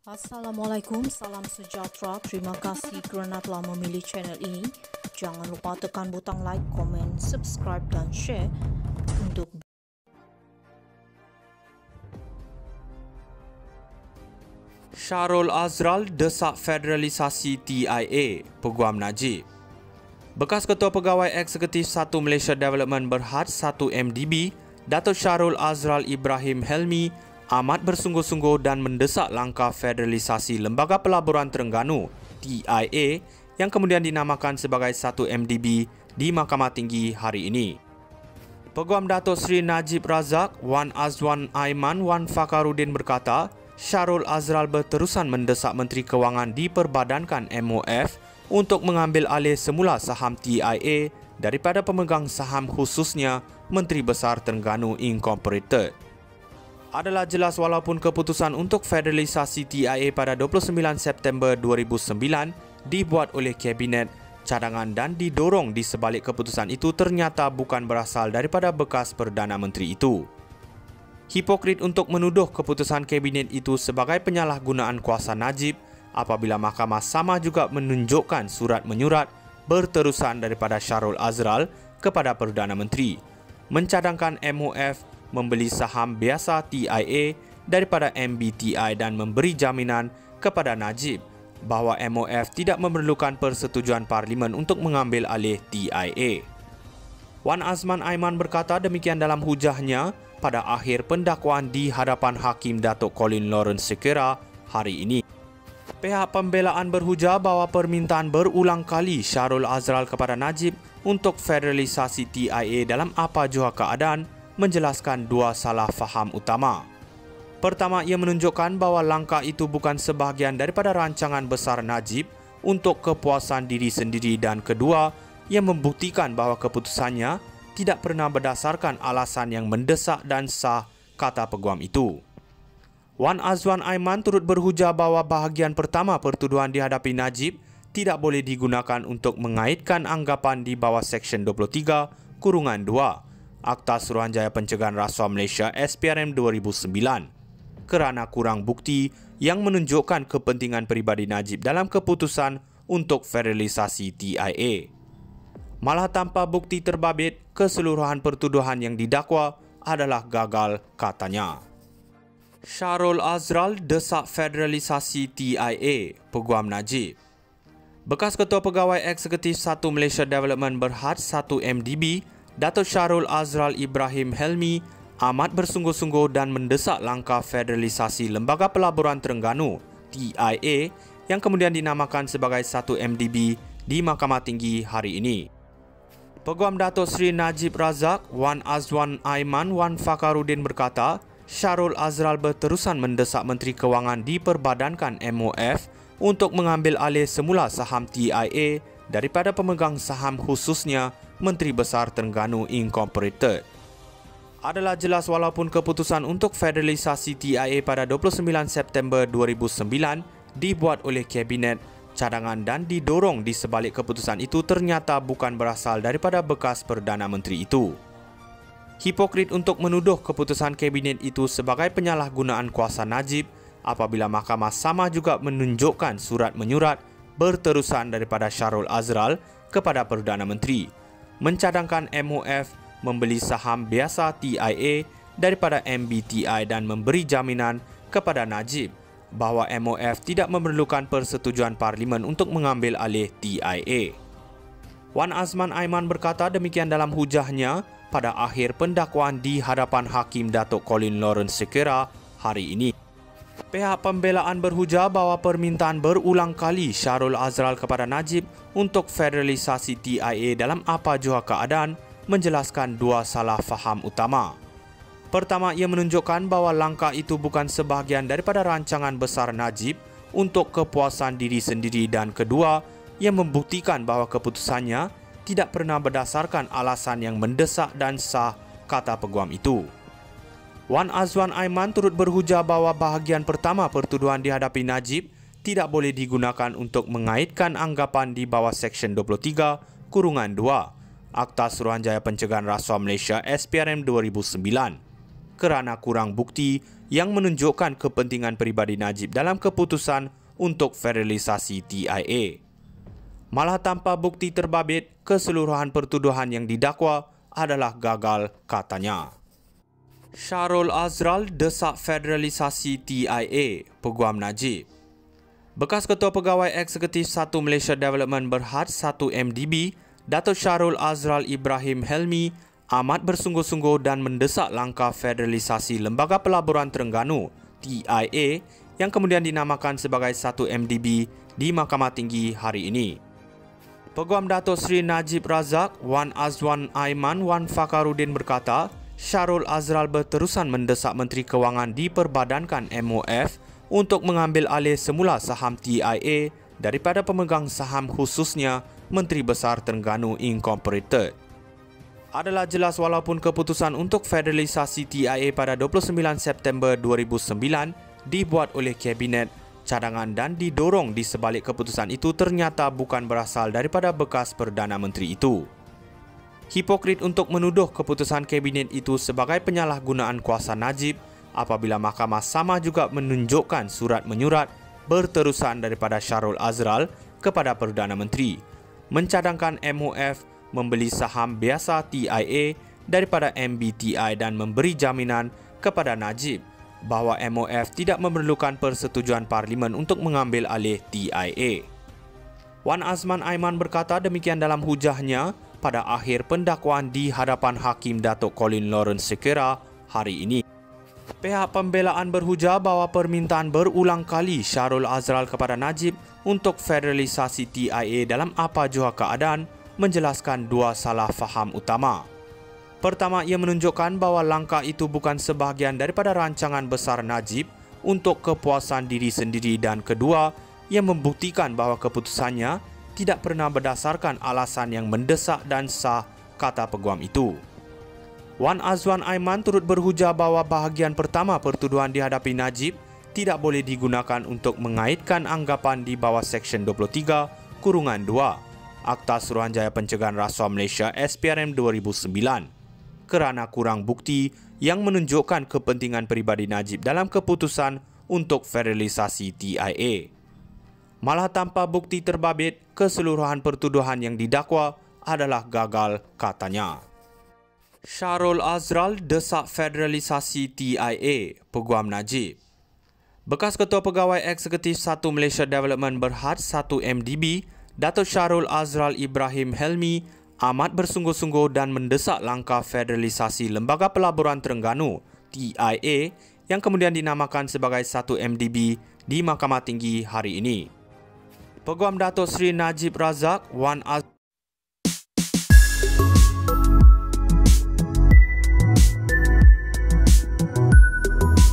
Assalamualaikum, salam sejahtera. Terima kasih kerana telah memilih channel ini. Jangan lupa tekan butang like, komen, subscribe dan share untuk Syahrul Azral desak federalisasi TIA, Peguam Najib. Bekas Ketua Pegawai Eksekutif 1 Malaysia Development Berhad 1 MDB, Datuk Syahrul Azral Ibrahim Helmi amat bersungguh-sungguh dan mendesak langkah federalisasi Lembaga Pelaburan Terengganu TIA yang kemudian dinamakan sebagai 1 MDB di Mahkamah Tinggi hari ini. Peguam Datuk Seri Najib Razak, Wan Azwan Aiman Wan Fakhruddin berkata, Syahrul Azral berterusan mendesak Menteri Kewangan diperbadankan MOF untuk mengambil alih semula saham TIA daripada pemegang saham khususnya Menteri Besar Terengganu Incorporated. Adalah jelas walaupun keputusan untuk federalisasi TIA pada 29 September 2009 dibuat oleh Kabinet cadangan dan didorong di sebalik keputusan itu ternyata bukan berasal daripada bekas Perdana Menteri itu. Hipokrit untuk menuduh keputusan Kabinet itu sebagai penyalahgunaan kuasa Najib apabila Mahkamah sama juga menunjukkan surat menyurat berterusan daripada Syahrul Azral kepada Perdana Menteri mencadangkan MOF membeli saham biasa TIA daripada MBTI dan memberi jaminan kepada Najib bahawa MOF tidak memerlukan persetujuan Parlimen untuk mengambil alih TIA. Wan Azman Aiman berkata demikian dalam hujahnya pada akhir pendakwaan di hadapan Hakim Datuk Colin Lawrence Sekera hari ini. Pihak pembelaan berhujah bahawa permintaan berulang kali Syahrul Azral kepada Najib untuk federalisasi TIA dalam apa jua keadaan menjelaskan dua salah faham utama. Pertama, ia menunjukkan bahawa langkah itu bukan sebahagian daripada rancangan besar Najib untuk kepuasan diri sendiri dan kedua, ia membuktikan bahawa keputusannya tidak pernah berdasarkan alasan yang mendesak dan sah, kata peguam itu. Wan Azwan Aiman turut berhujah bahawa bahagian pertama pertuduhan dihadapi Najib tidak boleh digunakan untuk mengaitkan anggapan di bawah Seksyen 23 kurungan 2 Akta Suruhanjaya Pencegahan Rasuah Malaysia SPRM 2009 kerana kurang bukti yang menunjukkan kepentingan peribadi Najib dalam keputusan untuk federalisasi TIA. Malah tanpa bukti terbabit, keseluruhan pertuduhan yang didakwa adalah gagal, katanya. Syahrul Azral desak federalisasi TIA, Peguam Najib. Bekas Ketua Pegawai Eksekutif 1 Malaysia Development Berhad 1 MDB, Datuk Syahrul Azral Ibrahim Helmi amat bersungguh-sungguh dan mendesak langkah federalisasi Lembaga Pelaburan Terengganu TIA yang kemudian dinamakan sebagai 1 MDB di Mahkamah Tinggi hari ini. Peguam Datuk Seri Najib Razak, Wan Azwan Aiman Wan Fakhruddin berkata, Syahrul Azral berterusan mendesak Menteri Kewangan diperbadankan MOF untuk mengambil alih semula saham TIA daripada pemegang saham khususnya Menteri Besar Terengganu Incorporated. Adalah jelas walaupun keputusan untuk federalisasi TIA pada 29 September 2009 dibuat oleh Kabinet cadangan dan didorong di sebalik keputusan itu ternyata bukan berasal daripada bekas Perdana Menteri itu. Hipokrit untuk menuduh keputusan Kabinet itu sebagai penyalahgunaan kuasa Najib apabila Mahkamah sama juga menunjukkan surat menyurat berterusan daripada Syahrul Azral kepada Perdana Menteri mencadangkan MOF membeli saham biasa TIA daripada MBTI dan memberi jaminan kepada Najib bahawa MOF tidak memerlukan persetujuan Parlimen untuk mengambil alih TIA. Wan Azman Aiman berkata demikian dalam hujahnya pada akhir pendakwaan di hadapan Hakim Datuk Colin Lawrence Sekera hari ini. Pihak pembelaan berhujah bahawa permintaan berulang kali Syahrul Azral kepada Najib untuk federalisasi TIA dalam apa jua keadaan menjelaskan dua salah faham utama. Pertama, ia menunjukkan bahawa langkah itu bukan sebahagian daripada rancangan besar Najib untuk kepuasan diri sendiri dan kedua, ia membuktikan bahawa keputusannya tidak pernah berdasarkan alasan yang mendesak dan sah, kata peguam itu. Wan Azwan Aiman turut berhujah bahawa bahagian pertama pertuduhan dihadapi Najib tidak boleh digunakan untuk mengaitkan anggapan di bawah Seksyen 23 kurungan 2 Akta Suruhanjaya Pencegahan Rasuah Malaysia SPRM 2009 kerana kurang bukti yang menunjukkan kepentingan peribadi Najib dalam keputusan untuk federalisasi TIA. Malah tanpa bukti terbabit, keseluruhan pertuduhan yang didakwa adalah gagal, katanya. Syahrul Azral desak federalisasi TIA, Peguam Najib. Bekas Ketua Pegawai Eksekutif 1 Malaysia Development Berhad 1 MDB, Datuk Syahrul Azral Ibrahim Helmi amat bersungguh-sungguh dan mendesak langkah federalisasi Lembaga Pelaburan Terengganu TIA yang kemudian dinamakan sebagai 1 MDB di Mahkamah Tinggi hari ini. Peguam Datuk Seri Najib Razak, Wan Azwan Aiman Wan Fakarudin berkata, Syahrul Azral berterusan mendesak Menteri Kewangan diperbadankan MOF untuk mengambil alih semula saham TIA daripada pemegang saham khususnya Menteri Besar Terengganu Incorporated. Adalah jelas walaupun keputusan untuk federalisasi TIA pada 29 September 2009 dibuat oleh Kabinet cadangan dan didorong di sebalik keputusan itu ternyata bukan berasal daripada bekas Perdana Menteri itu. Hipokrit untuk menuduh keputusan Kabinet itu sebagai penyalahgunaan kuasa Najib apabila Mahkamah sama juga menunjukkan surat menyurat berterusan daripada Syahrul Azral kepada Perdana Menteri mencadangkan MOF membeli saham biasa TIA daripada MBTI dan memberi jaminan kepada Najib bahawa MOF tidak memerlukan persetujuan Parlimen untuk mengambil alih TIA. Wan Azman Aiman berkata demikian dalam hujahnya pada akhir pendakwaan di hadapan Hakim Datuk Colin Lawrence Sekera hari ini. Pihak pembelaan berhujah bahawa permintaan berulang kali Syahrul Azral kepada Najib untuk federalisasi TIA dalam apa jua keadaan menjelaskan dua salah faham utama. Pertama, ia menunjukkan bahawa langkah itu bukan sebahagian daripada rancangan besar Najib untuk kepuasan diri sendiri dan kedua, ia membuktikan bahawa keputusannya tidak pernah berdasarkan alasan yang mendesak dan sah, kata peguam itu. Wan Azwan Aiman turut berhujah bahawa bahagian pertama pertuduhan dihadapi Najib tidak boleh digunakan untuk mengaitkan anggapan di bawah Seksyen 23, Kurungan 2, Akta Suruhanjaya Pencegahan Rasuah Malaysia SPRM 2009, kerana kurang bukti yang menunjukkan kepentingan peribadi Najib dalam keputusan untuk federalisasi TIA. Malah tanpa bukti terbabit, keseluruhan pertuduhan yang didakwa adalah gagal, katanya. Syahrul Azral desak federalisasi TIA, Peguam Najib. Bekas Ketua Pegawai Eksekutif 1 Malaysia Development Berhad 1 MDB, Datuk Syahrul Azral Ibrahim Helmi amat bersungguh-sungguh dan mendesak langkah federalisasi Lembaga Pelaburan Terengganu TIA yang kemudian dinamakan sebagai 1 MDB di Mahkamah Tinggi hari ini. Peguam Datuk Seri Najib Razak, Wan